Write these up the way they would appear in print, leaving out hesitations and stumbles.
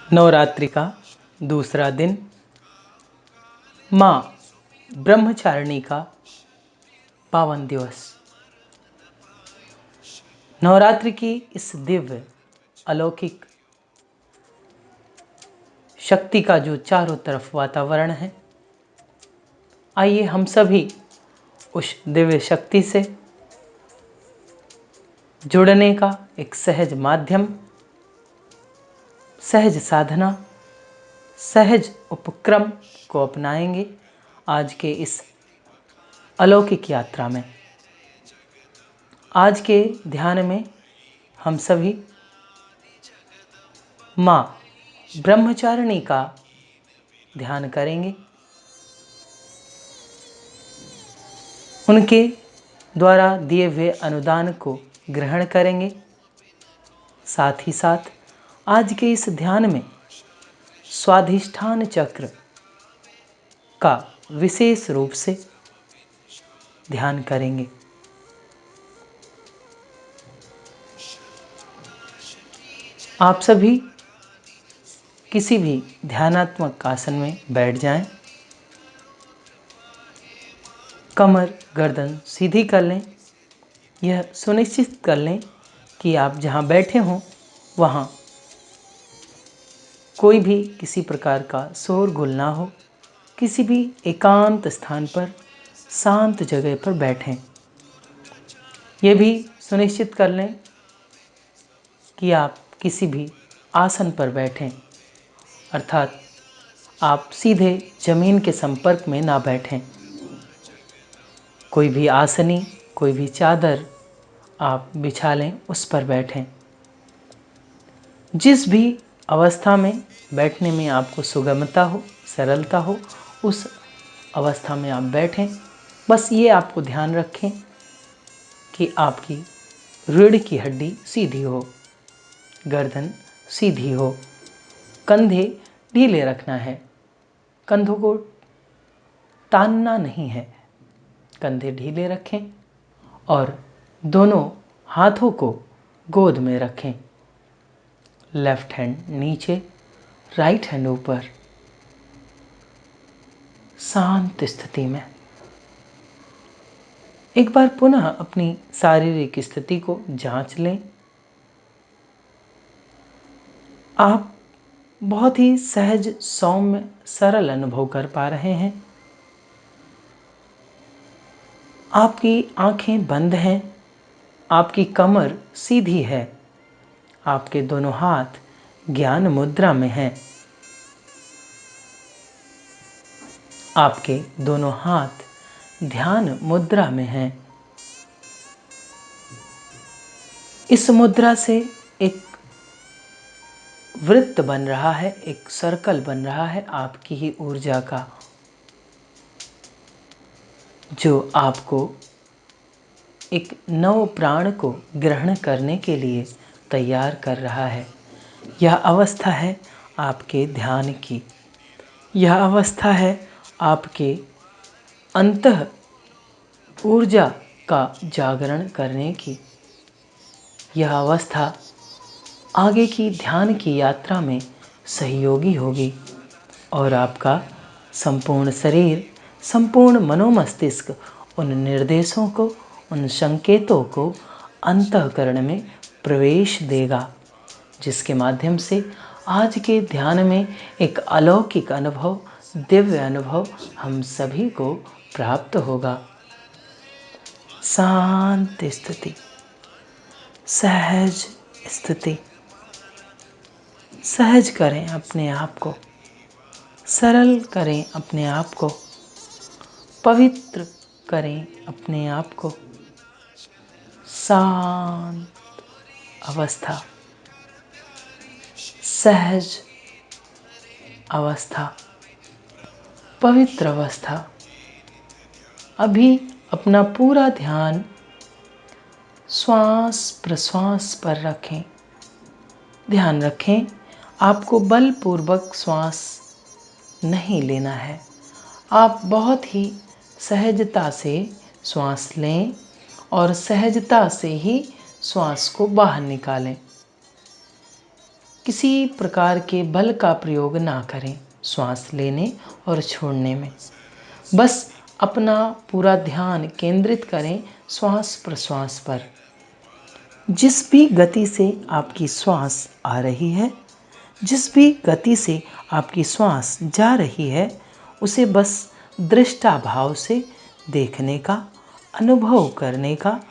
नवरात्रि का दूसरा दिन माँ ब्रह्मचारिणी का पावन दिवस। नवरात्रि की इस दिव्य अलौकिक शक्ति का जो चारों तरफ वातावरण है, आइए हम सभी उस दिव्य शक्ति से जुड़ने का एक सहज माध्यम, सहज साधना, सहज उपक्रम को अपनाएंगे आज के इस अलौकिक यात्रा में। आज के ध्यान में हम सभी माँ ब्रह्मचारिणी का ध्यान करेंगे। उनके द्वारा दिए हुए अनुदान को ग्रहण करेंगे। साथ ही साथ आज के इस ध्यान में स्वाधिष्ठान चक्र का विशेष रूप से ध्यान करेंगे। आप सभी किसी भी ध्यानात्मक आसन में बैठ जाएं। कमर गर्दन सीधी कर लें। यह सुनिश्चित कर लें कि आप जहां बैठे हों वहां कोई भी किसी प्रकार का शोरगुल ना हो। किसी भी एकांत स्थान पर शांत जगह पर बैठें। यह भी सुनिश्चित कर लें कि आप किसी भी आसन पर बैठें, अर्थात आप सीधे जमीन के संपर्क में ना बैठें। कोई भी आसनी, कोई भी चादर आप बिछा लें, उस पर बैठें। जिस भी अवस्था में बैठने में आपको सुगमता हो, सरलता हो, उस अवस्था में आप बैठें। बस ये आपको ध्यान रखें कि आपकी रीढ़ की हड्डी सीधी हो, गर्दन सीधी हो, कंधे ढीले रखना है, कंधों को तानना नहीं है, कंधे ढीले रखें और दोनों हाथों को गोद में रखें। लेफ्ट हैंड नीचे, राइट हैंड ऊपर, शांत स्थिति में। एक बार पुनः अपनी शारीरिक स्थिति को जांच लें। आप बहुत ही सहज, सौम्य, सरल अनुभव कर पा रहे हैं। आपकी आंखें बंद हैं, आपकी कमर सीधी है, आपके दोनों हाथ ज्ञान मुद्रा में हैं, आपके दोनों हाथ ध्यान मुद्रा में हैं। इस मुद्रा से एक वृत्त बन रहा है, एक सर्कल बन रहा है आपकी ही ऊर्जा का, जो आपको एक नव प्राण को ग्रहण करने के लिए तैयार कर रहा है। यह अवस्था है आपके ध्यान की। यह अवस्था है आपके अंतः ऊर्जा का जागरण करने की। यह अवस्था आगे की ध्यान की यात्रा में सहयोगी होगी और आपका संपूर्ण शरीर, संपूर्ण मनोमस्तिष्क उन निर्देशों को, उन संकेतों को अंतःकरण में प्रवेश देगा, जिसके माध्यम से आज के ध्यान में एक अलौकिक अनुभव, दिव्य अनुभव हम सभी को प्राप्त होगा। शांत स्थिति, सहज स्थिति। सहज करें अपने आप को, सरल करें अपने आप को, पवित्र करें अपने आप को। शांत अवस्था, सहज अवस्था, पवित्र अवस्था। अभी अपना पूरा ध्यान श्वास प्रश्वास पर रखें। ध्यान रखें, आपको बलपूर्वक श्वास नहीं लेना है। आप बहुत ही सहजता से श्वास लें और सहजता से ही श्वास को बाहर निकालें। किसी प्रकार के बल का प्रयोग ना करें श्वास लेने और छोड़ने में। बस अपना पूरा ध्यान केंद्रित करें श्वास प्रश्वास पर। जिस भी गति से आपकी श्वास आ रही है, जिस भी गति से आपकी श्वास जा रही है, उसे बस दृष्टा भाव से देखने का, अनुभव करने का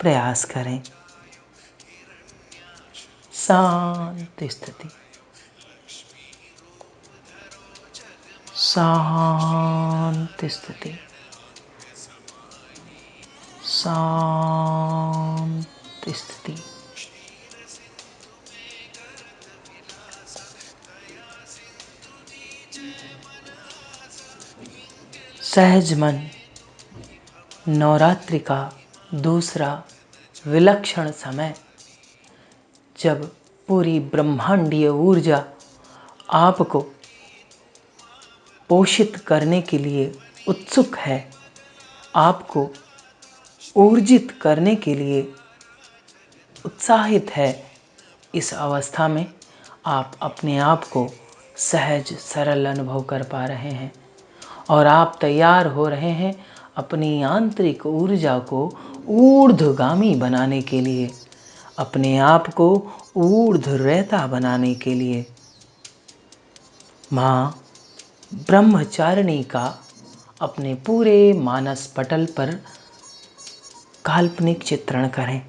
प्रयास करें। शांत स्थिति, शांत स्थिति, शांत स्थिति। सहज मन नवरात्रि का दूसरा विलक्षण समय, जब पूरी ब्रह्मांडीय ऊर्जा आपको पोषित करने के लिए उत्सुक है, आपको ऊर्जित करने के लिए उत्साहित है। इस अवस्था में आप अपने आप को सहज सरल अनुभव कर पा रहे हैं और आप तैयार हो रहे हैं अपनी आंतरिक ऊर्जा को ऊर्ध्वगामी बनाने के लिए, अपने आप को ऊर्ध्वरेता बनाने के लिए। माँ ब्रह्मचारिणी का अपने पूरे मानस पटल पर काल्पनिक चित्रण करें।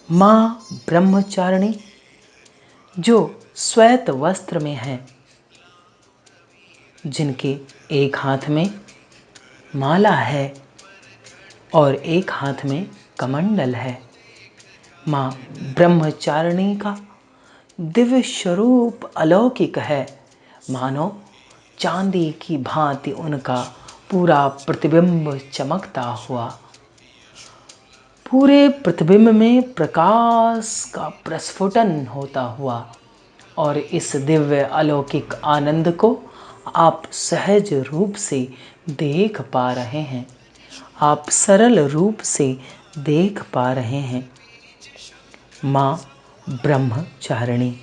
माँ ब्रह्मचारिणी जो श्वेत वस्त्र में है, जिनके एक हाथ में माला है और एक हाथ में कमंडल है। माँ ब्रह्मचारिणी का दिव्य स्वरूप अलौकिक है, मानो चांदी की भांति उनका पूरा प्रतिबिंब चमकता हुआ। पूरे प्रतिबिंब में प्रकाश का प्रस्फुटन होता हुआ, और इस दिव्य अलौकिक आनंद को आप सहज रूप से देख पा रहे हैं, आप सरल रूप से देख पा रहे हैं। माँ ब्रह्मचारिणी।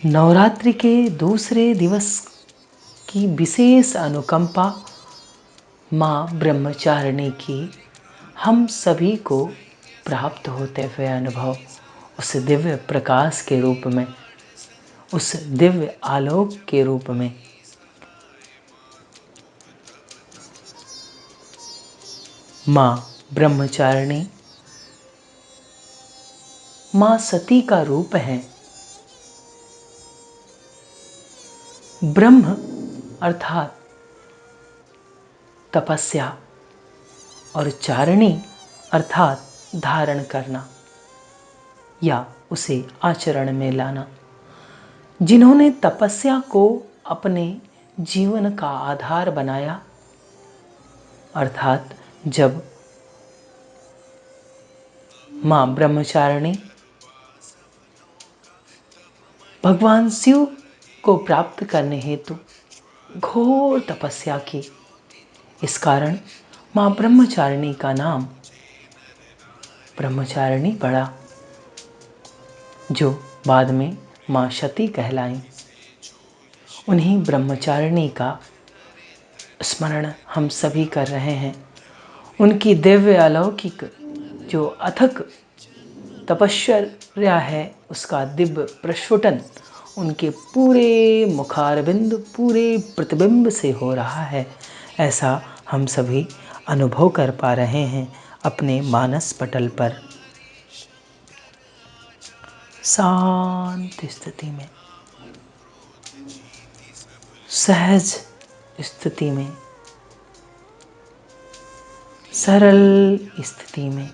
नवरात्रि के दूसरे दिवस की विशेष अनुकंपा माँ ब्रह्मचारिणी की हम सभी को प्राप्त होते हुए अनुभव, उस दिव्य प्रकाश के रूप में, उस दिव्य आलोक के रूप में। माँ ब्रह्मचारिणी माँ सती का रूप है। ब्रह्म अर्थात तपस्या और चारिणी अर्थात धारण करना या उसे आचरण में लाना। जिन्होंने तपस्या को अपने जीवन का आधार बनाया, अर्थात जब माँ ब्रह्मचारिणी भगवान शिव को प्राप्त करने हेतु घोर तपस्या की, इस कारण माँ ब्रह्मचारिणी का नाम ब्रह्मचारिणी पड़ा, जो बाद में माँ सती कहलाई। उन्हीं ब्रह्मचारिणी का स्मरण हम सभी कर रहे हैं। उनकी दिव्य अलौकिक जो अथक तपश्चर्या है, उसका दिव्य प्रस्फुटन उनके पूरे मुखारबिंद, पूरे प्रतिबिंब से हो रहा है। ऐसा हम सभी अनुभव कर पा रहे हैं अपने मानस पटल पर। शांत स्थिति में, सहज स्थिति में, सरल स्थिति में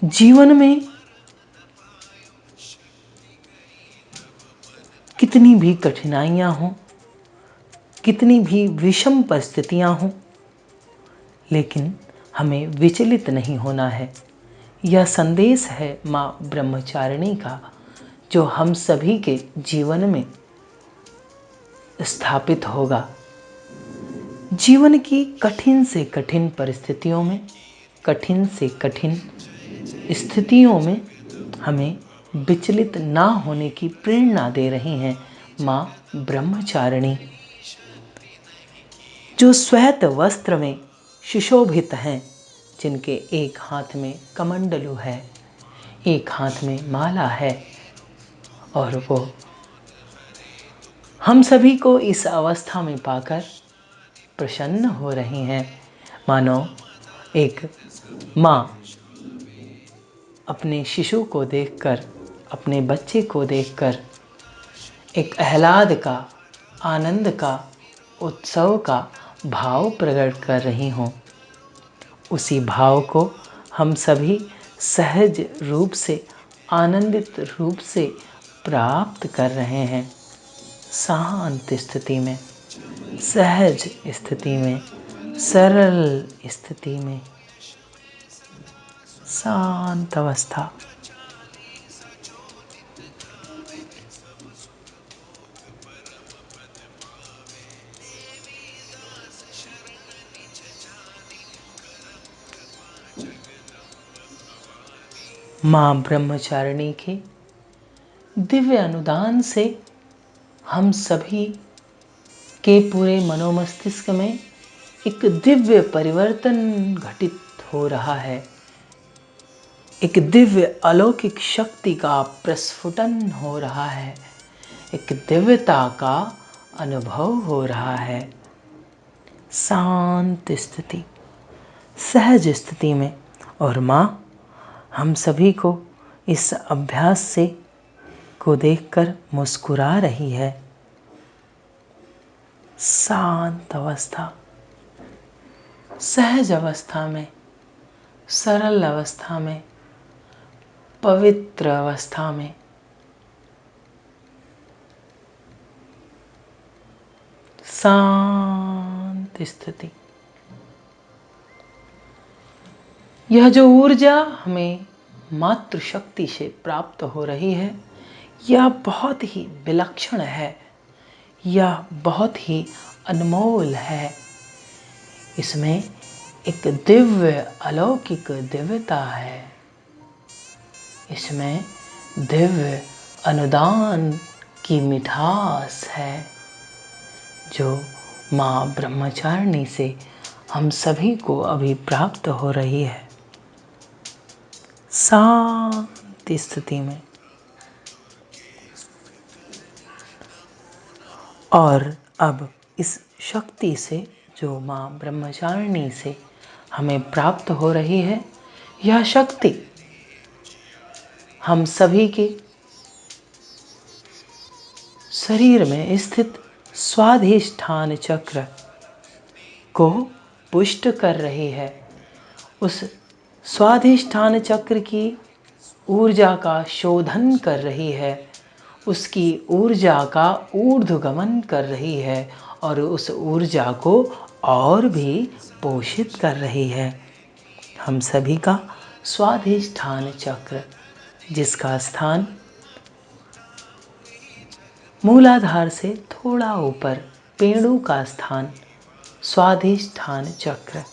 जीवन में कितनी भी कठिनाइयां हों, कितनी भी विषम परिस्थितियां हों, लेकिन हमें विचलित नहीं होना है। यह संदेश है माँ ब्रह्मचारिणी का, जो हम सभी के जीवन में स्थापित होगा। जीवन की कठिन से कठिन परिस्थितियों में, कठिन से कठिन स्थितियों में हमें विचलित ना होने की प्रेरणा दे रही हैं माँ ब्रह्मचारिणी, जो श्वेत वस्त्र में सुशोभित हैं, जिनके एक हाथ में कमंडलू है, एक हाथ में माला है, और वो हम सभी को इस अवस्था में पाकर प्रसन्न हो रही हैं, मानो एक माँ अपने शिशु को देखकर, अपने बच्चे को देखकर एक आह्लाद का, आनंद का, उत्सव का भाव प्रकट कर रही हों। उसी भाव को हम सभी सहज रूप से, आनंदित रूप से प्राप्त कर रहे हैं। शांत स्थिति में, सहज स्थिति में, सरल स्थिति में, शांत अवस्था। माँ ब्रह्मचारिणी के दिव्य अनुदान से हम सभी के पूरे मनोमस्तिष्क में एक दिव्य परिवर्तन घटित हो रहा है। एक दिव्य अलौकिक शक्ति का प्रस्फुटन हो रहा है। एक दिव्यता का अनुभव हो रहा है। शांत स्थिति, सहज स्थिति में। और माँ हम सभी को इस अभ्यास से को देखकर मुस्कुरा रही है। शांत अवस्था, सहज अवस्था में, सरल अवस्था में, पवित्र अवस्था में, शांत स्थिति। यह जो ऊर्जा हमें मातृशक्ति से प्राप्त हो रही है, यह बहुत ही विलक्षण है, यह बहुत ही अनमोल है। इसमें एक दिव्य अलौकिक दिव्यता है। इसमें दिव्य अनुदान की मिठास है, जो माँ ब्रह्मचारिणी से हम सभी को अभी प्राप्त हो रही है। शांति स्थिति में। और अब इस शक्ति से, जो माँ ब्रह्मचारिणी से हमें प्राप्त हो रही है, यह शक्ति हम सभी के शरीर में स्थित स्वाधिष्ठान चक्र को पुष्ट कर रही है। उस स्वाधिष्ठान चक्र की ऊर्जा का शोधन कर रही है, उसकी ऊर्जा का ऊर्ध्वगमन कर रही है, और उस ऊर्जा को और भी पोषित कर रही है। हम सभी का स्वाधिष्ठान चक्र, जिसका स्थान मूलाधार से थोड़ा ऊपर, पेड़ों का स्थान, स्वाधिष्ठान चक्र,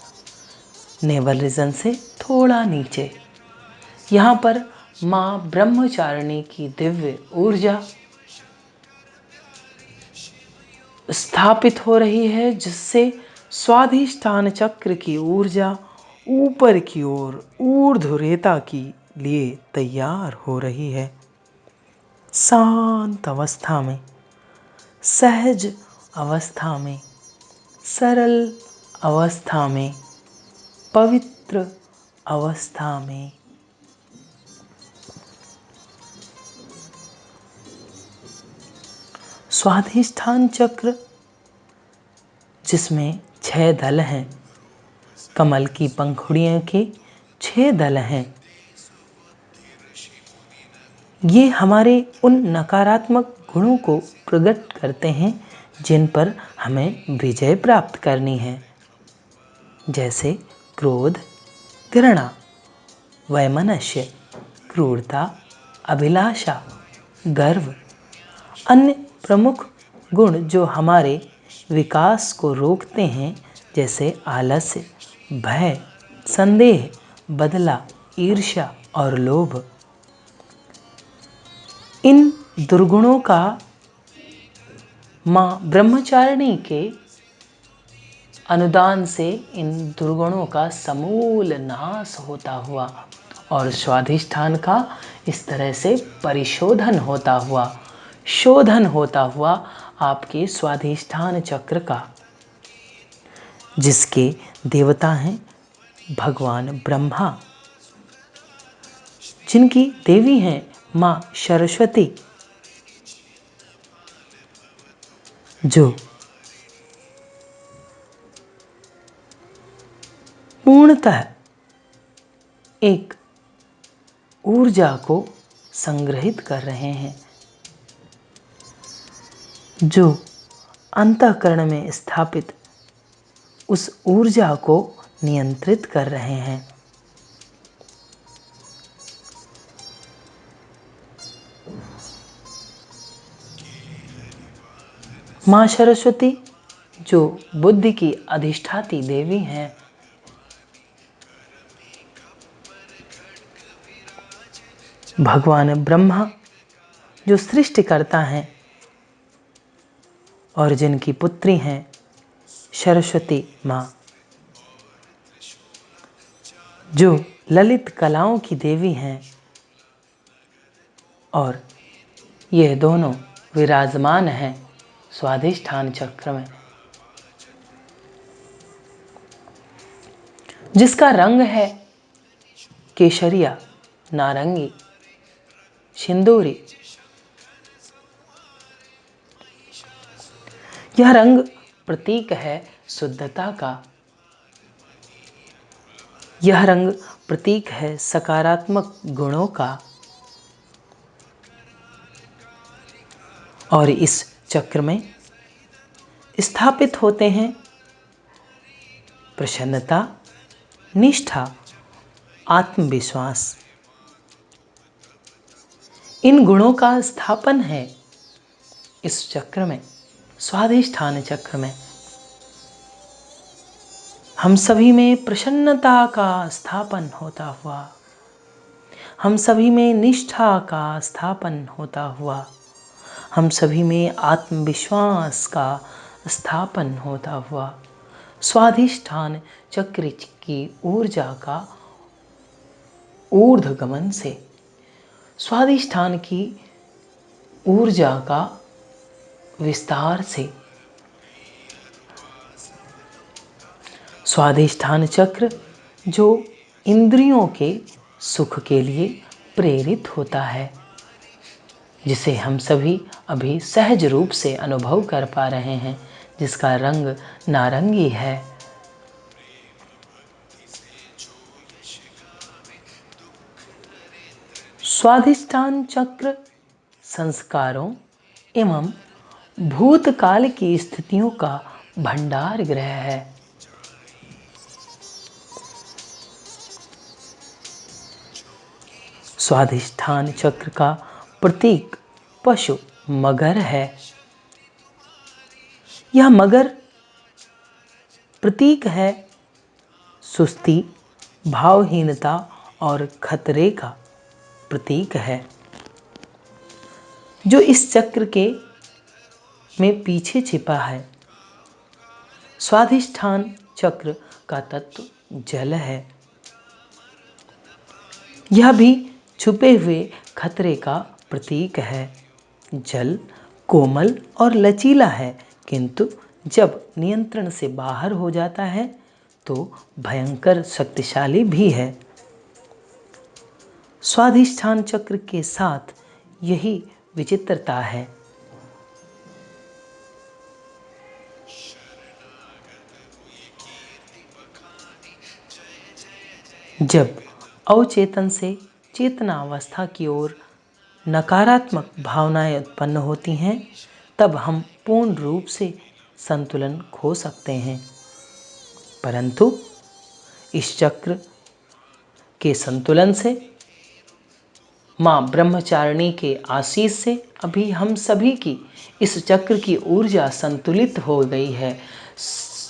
नेवल रीजन से थोड़ा नीचे, यहाँ पर माँ ब्रह्मचारिणी की दिव्य ऊर्जा स्थापित हो रही है, जिससे स्वाधिष्ठान चक्र की ऊर्जा ऊपर की ओर ऊर्ध्वरेता के लिए तैयार हो रही है। शांत अवस्था में, सहज अवस्था में, सरल अवस्था में, पवित्र अवस्था में। स्वाधिष्ठान चक्र, जिसमें 6 दल हैं, कमल की पंखुड़ियों के 6 दल हैं। ये हमारे उन नकारात्मक गुणों को प्रकट करते हैं जिन पर हमें विजय प्राप्त करनी है, जैसे क्रोध, घृणा, वैमनस्य, क्रूरता, अभिलाषा, गर्व। अन्य प्रमुख गुण जो हमारे विकास को रोकते हैं, जैसे आलस्य, भय, संदेह, बदला, ईर्ष्या और लोभ। इन दुर्गुणों का माँ ब्रह्मचारिणी के अनुदान से इन दुर्गुणों का समूल नाश होता हुआ और स्वाधिष्ठान का इस तरह से परिशोधन होता हुआ, शोधन होता हुआ आपके स्वाधिष्ठान चक्र का, जिसके देवता हैं भगवान ब्रह्मा, जिनकी देवी हैं माँ सरस्वती, जो पूर्णतः एक ऊर्जा को संग्रहित कर रहे हैं, जो अंतःकरण में स्थापित उस ऊर्जा को नियंत्रित कर रहे हैं। माँ सरस्वती जो बुद्धि की अधिष्ठाती देवी हैं, भगवान ब्रह्मा जो सृष्टिकर्ता हैं और जिनकी पुत्री हैं सरस्वती माँ, जो ललित कलाओं की देवी हैं, और यह दोनों विराजमान हैं स्वाधिष्ठान चक्र में, जिसका रंग है केसरिया, नारंगी, सिंदूरी। यह रंग प्रतीक है शुद्धता का, यह रंग प्रतीक है सकारात्मक गुणों का, और इस चक्र में स्थापित होते हैं प्रसन्नता, निष्ठा, आत्मविश्वास। इन गुणों का स्थापन है इस चक्र में, स्वाधिष्ठान चक्र में। हम सभी में प्रसन्नता का स्थापन होता हुआ, हम सभी में निष्ठा का स्थापन होता हुआ, हम सभी में आत्मविश्वास का स्थापन होता हुआ, स्वाधिष्ठान चक्र की ऊर्जा का ऊर्ध्वगमन से, स्वाधिष्ठान की ऊर्जा का विस्तार से, स्वाधिष्ठान चक्र जो इंद्रियों के सुख के लिए प्रेरित होता है, जिसे हम सभी अभी सहज रूप से अनुभव कर पा रहे हैं, जिसका रंग नारंगी है। स्वाधिष्ठान चक्र संस्कारों एवं भूतकाल की स्थितियों का भंडार गृह है। स्वाधिष्ठान चक्र का प्रतीक पशु मगर है। यह मगर प्रतीक है सुस्ती, भावहीनता और खतरे का प्रतीक है, जो इस चक्र के में पीछे छिपा है। स्वाधिष्ठान चक्र का तत्व जल है। यह भी छुपे हुए खतरे का प्रतीक है। जल कोमल और लचीला है, किंतु जब नियंत्रण से बाहर हो जाता है तो भयंकर शक्तिशाली भी है। स्वाधिष्ठान चक्र के साथ यही विचित्रता है। जब अवचेतन से चेतनावस्था की ओर नकारात्मक भावनाएं उत्पन्न होती हैं, तब हम पूर्ण रूप से संतुलन खो सकते हैं। परंतु इस चक्र के संतुलन से, माँ ब्रह्मचारिणी के आशीष से अभी हम सभी की इस चक्र की ऊर्जा संतुलित हो गई है।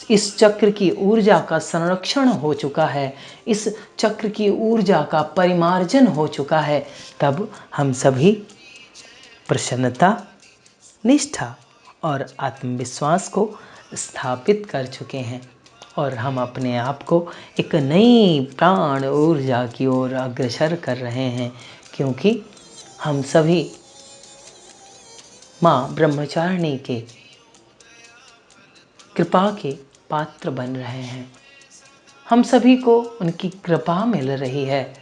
इस चक्र की ऊर्जा का संरक्षण हो चुका है, इस चक्र की ऊर्जा का परिमार्जन हो चुका है, तब हम सभी प्रसन्नता, निष्ठा और आत्मविश्वास को स्थापित कर चुके हैं और हम अपने आप को एक नई प्राण ऊर्जा की ओर अग्रसर कर रहे हैं, क्योंकि हम सभी माँ ब्रह्मचारिणी के कृपा के पात्र बन रहे हैं। हम सभी को उनकी कृपा मिल रही है,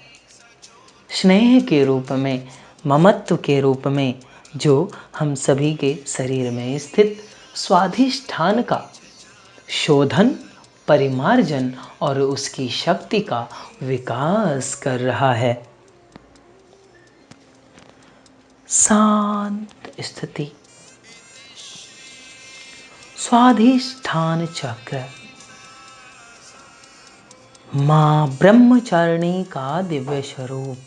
स्नेह के रूप में, ममत्व के रूप में, जो हम सभी के शरीर में स्थित स्वाधिष्ठान का शोधन, परिमार्जन और उसकी शक्ति का विकास कर रहा है। शांत स्थिति। स्वाधिष्ठान चक्र माँ ब्रह्मचारिणी का दिव्य स्वरूप।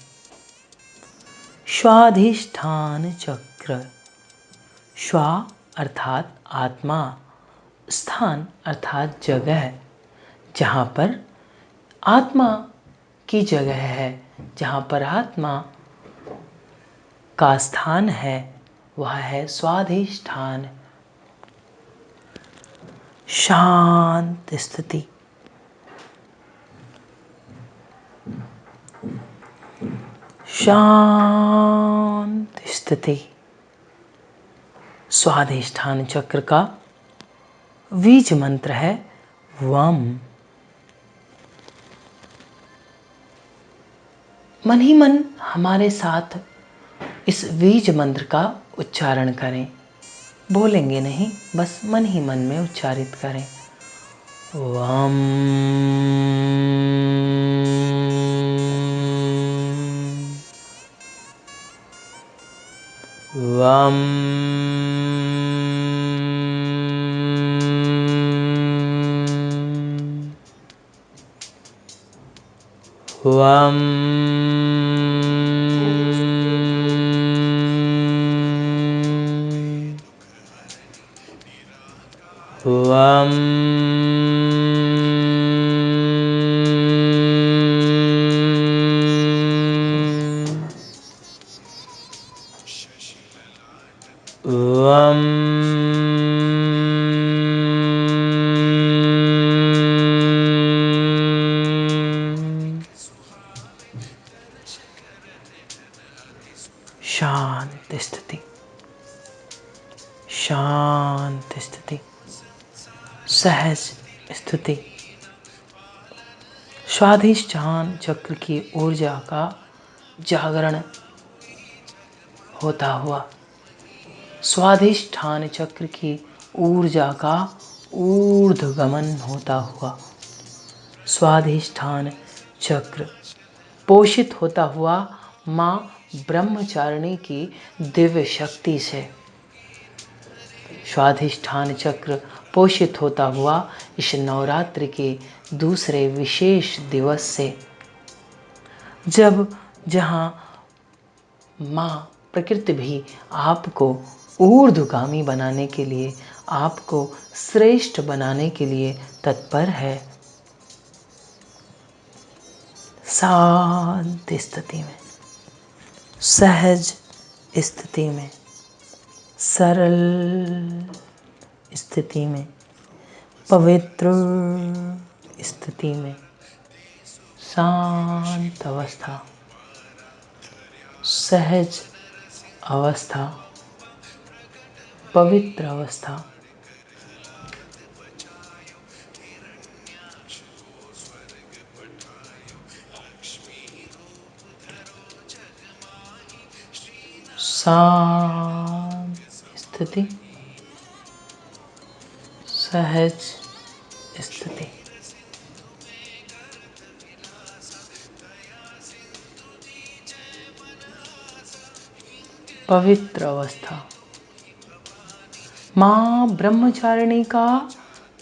स्वाधिष्ठान चक्र, स्वा अर्थात आत्मा, स्थान अर्थात जगह, जहाँ पर आत्मा की जगह है, जहाँ पर आत्मा का स्थान है, वह है स्वाधिष्ठान। शांत स्थिति। शांत स्थिति। स्वाधिष्ठान चक्र का बीज मंत्र है वम। मन ही मन हमारे साथ इस बीज मंत्र का उच्चारण करें, बोलेंगे नहीं, बस मन ही मन में उच्चारित करें। वम वम वम वम वम शांत स्थिति। शांत स्थिति। सहज स्थिति। स्वाधिष्ठान चक्र की ऊर्जा का जागरण होता हुआ, स्वाधिष्ठान चक्र की ऊर्जा का ऊर्ध्वगमन होता हुआ, स्वाधिष्ठान चक्र पोषित होता हुआ माँ ब्रह्मचारिणी की दिव्य शक्ति से, स्वाधिष्ठान चक्र पोषित होता हुआ इस नवरात्रि के दूसरे विशेष दिवस से, जब जहाँ माँ प्रकृति भी आपको ऊर्ध्वगामी बनाने के लिए, आपको श्रेष्ठ बनाने के लिए तत्पर है। शांत स्थिति में, सहज स्थिति में, सरल स्थिति में, पवित्र स्थिति में, शांत अवस्था, सहज अवस्था, पवित्र अवस्था, शांत स्थिति, सहज स्थिति, पवित्र अवस्था, माँ ब्रह्मचारिणी का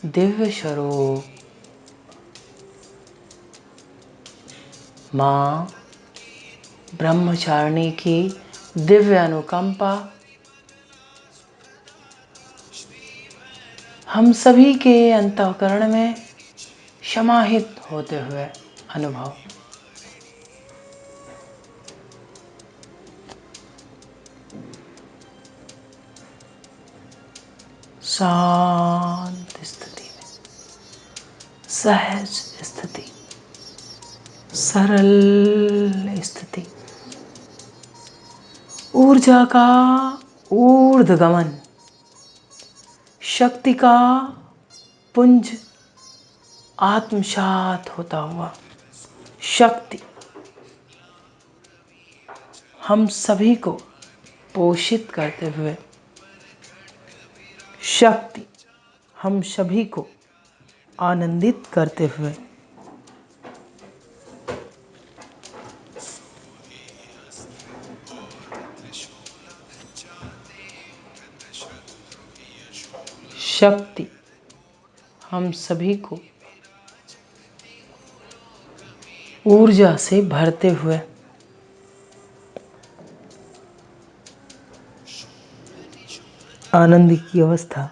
दिव्य स्वरूप, माँ ब्रह्मचारिणी की दिव्य अनुकंपा हम सभी के अंतःकरण में समाहित होते हुए अनुभव। शांत स्थिति में, सहज स्थिति, सरल स्थिति, ऊर्जा का ऊर्ध्वगमन, शक्ति का पुंज आत्मसात होता हुआ। शक्ति हम सभी को पोषित करते हुए, शक्ति हम सभी को आनंदित करते हुए, शक्ति हम सभी को ऊर्जा से भरते हुए, आनंद की अवस्था,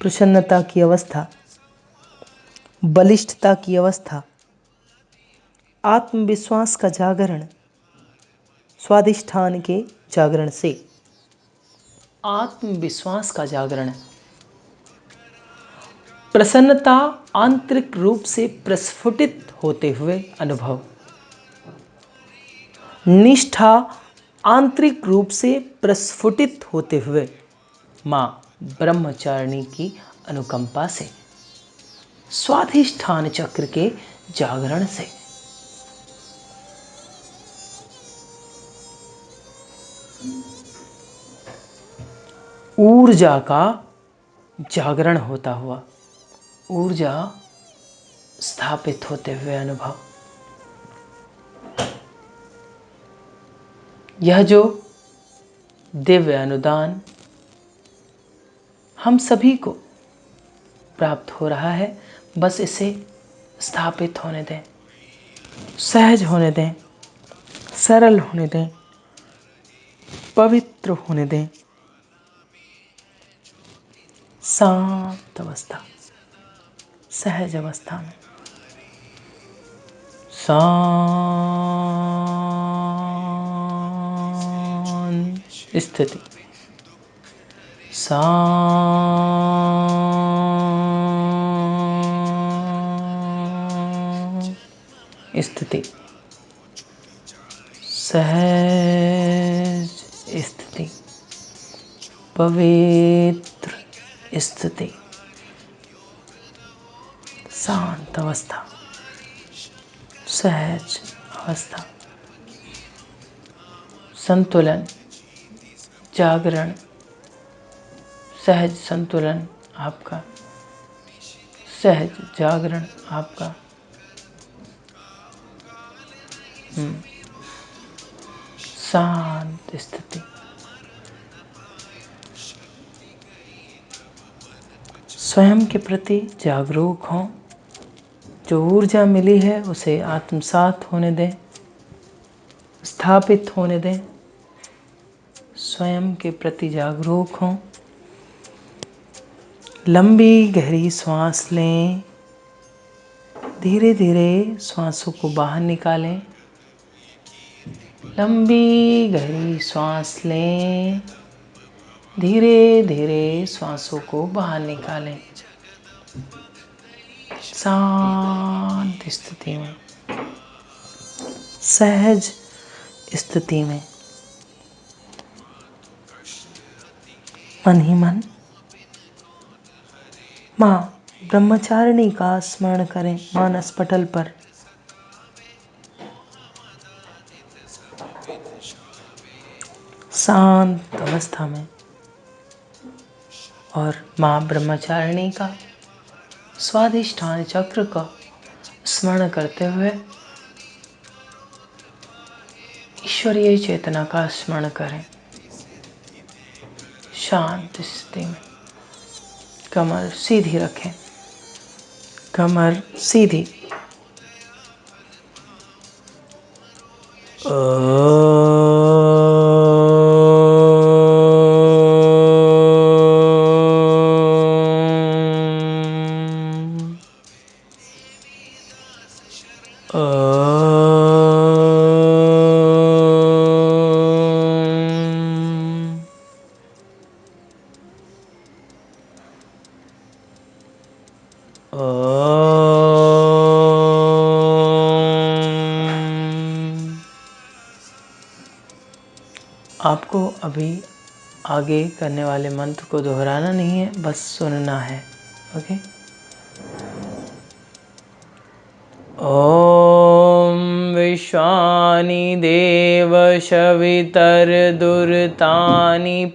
प्रसन्नता की अवस्था, बलिष्ठता की अवस्था, आत्मविश्वास का जागरण, स्वाधिष्ठान के जागरण से आत्मविश्वास का जागरण, प्रसन्नता आंतरिक रूप से प्रस्फुटित होते हुए अनुभव, निष्ठा आंतरिक रूप से प्रस्फुटित होते हुए माँ ब्रह्मचारिणी की अनुकंपा से, स्वाधिष्ठान चक्र के जागरण से, ऊर्जा का जागरण होता हुआ, ऊर्जा स्थापित होते हुए अनुभव। यह जो दिव्य अनुदान हम सभी को प्राप्त हो रहा है, बस इसे स्थापित होने दें, सहज होने दें, सरल होने दें, पवित्र होने दें। शांत अवस्था, सहज अवस्था में, शांत स्थिति, शांत स्थिति, सहज स्थिति, पवित्र स्थिति, शांत अवस्था, सहज अवस्था, संतुलन, जागरण, सहज संतुलन आपका, सहज जागरण आपका। शांत स्थिति, स्वयं के प्रति जागरूक हों। जो ऊर्जा मिली है उसे आत्मसात होने दें, स्थापित होने दें। स्वयं के प्रति जागरूक हों। लंबी गहरी सांस लें, धीरे धीरे श्वासों को बाहर निकालें। लंबी गहरी सांस लें, धीरे धीरे श्वासों को बाहर निकालें। शांत स्थिति में, सहज स्थिति में, मन ही मन माँ ब्रह्मचारिणी का स्मरण करें मानस पटल पर। शांत अवस्था में और माँ ब्रह्मचारिणी का स्वाधिष्ठान चक्र का स्मरण करते हुए ईश्वरीय चेतना का स्मरण करें। शांत स्थिति में कमर सीधी रखें, कमर सीधी। आपको अभी आगे करने वाले मंत्र को दोहराना नहीं है, बस सुनना है। ओके। ॐ विश्वानि देव शवितर्दुर्तानि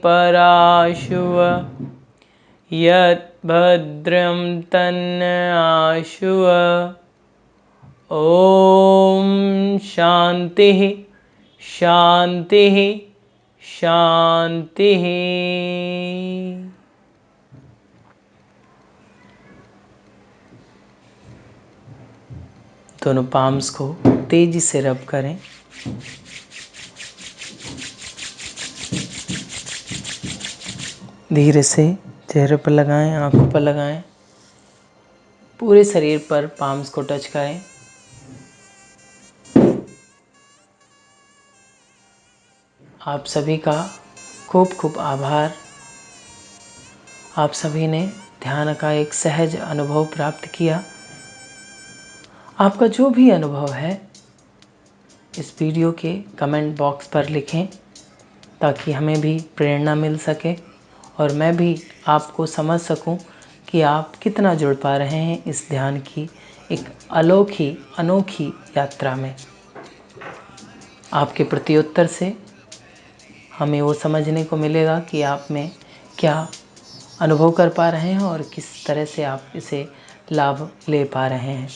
पराशुव यद्भद्रं तन्न आशुव। ॐ शान्तिः शान्तिः शान्तिः। दोनों पाम्स को तेजी से रब करें। धीरे से चेहरे पर लगाएं, आंखों पर लगाएं, पूरे शरीर पर पाम्स को टच करें। आप सभी का खूब खूब आभार। आप सभी ने ध्यान का एक सहज अनुभव प्राप्त किया। आपका जो भी अनुभव है इस वीडियो के कमेंट बॉक्स पर लिखें, ताकि हमें भी प्रेरणा मिल सके और मैं भी आपको समझ सकूं कि आप कितना जुड़ पा रहे हैं इस ध्यान की एक अनोखी यात्रा में। आपके प्रत्युत्तर से हमें वो समझने को मिलेगा कि आप में क्या अनुभव कर पा रहे हैं और किस तरह से आप इसे लाभ ले पा रहे हैं।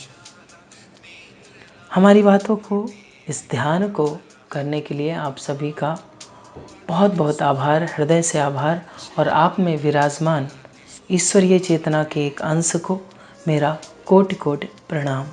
हमारी बातों को, इस ध्यान को करने के लिए आप सभी का बहुत बहुत आभार, हृदय से आभार। और आप में विराजमान ईश्वरीय चेतना के एक अंश को मेरा कोटि कोटि प्रणाम।